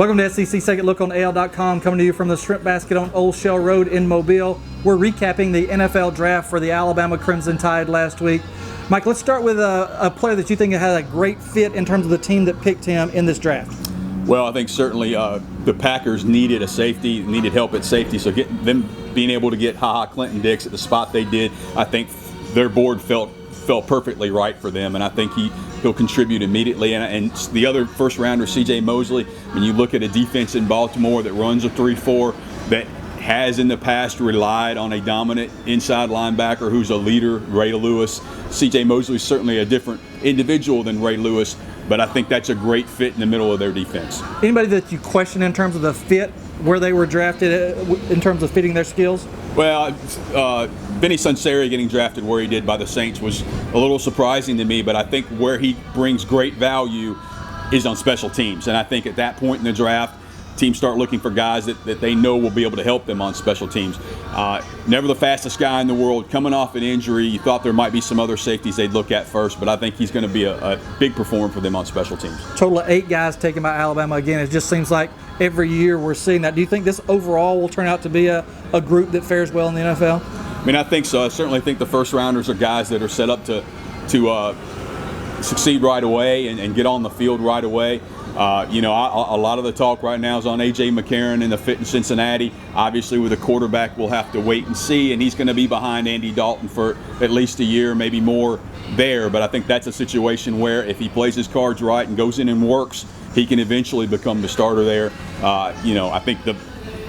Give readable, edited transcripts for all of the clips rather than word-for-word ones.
Welcome to SEC Second Look on AL.com, coming to you from the Shrimp Basket on Old Shell Road in Mobile. We're recapping the NFL draft for the Alabama Crimson Tide last week. Mike, let's start with a player that you think had a great fit in terms of the team that picked him in this draft. Well, I think certainly the Packers needed a safety, needed help at safety, so them being able to get Clinton Dix at the spot they did, I think their board felt perfectly right for them, and I think he'll contribute immediately. And the other first rounder, C.J. Mosley, when you look at a defense in Baltimore that runs a 3-4, that has in the past relied on a dominant inside linebacker who's a leader, Ray Lewis. C.J. Mosley is certainly a different individual than Ray Lewis, but I think that's a great fit in the middle of their defense. Anybody that you question in terms of the fit, where they were drafted in terms of fitting their skills? Well, Benny Sunseri getting drafted where he did by the Saints was a little surprising to me, but I think where he brings great value is on special teams. And I think at that point in the draft, teams start looking for guys that they know will be able to help them on special teams. Never the fastest guy in the world. Coming off an injury, you thought there might be some other safeties they'd look at first, but I think he's going to be a big performer for them on special teams. Total of 8 guys taken by Alabama. Again, it just seems like every year we're seeing that. Do you think this overall will turn out to be a group that fares well in the NFL? I mean, I think so. I certainly think the first rounders are guys that are set up to succeed right away and get on the field right away. A lot of the talk right now is on A.J. McCarron and the fit in Cincinnati. Obviously, with a quarterback, we'll have to wait and see, and he's going to be behind Andy Dalton for at least a year, maybe more there. But I think that's a situation where if he plays his cards right and goes in and works, he can eventually become the starter there. I think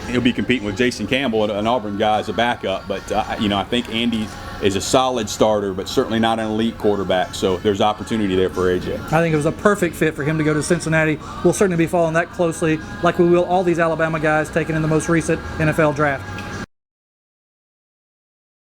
he'll be competing with Jason Campbell, an Auburn guy, as a backup. But, I think Andy is a solid starter, but certainly not an elite quarterback. So there's opportunity there for AJ. I think it was a perfect fit for him to go to Cincinnati. We'll certainly be following that closely, like we will all these Alabama guys taken in the most recent NFL draft.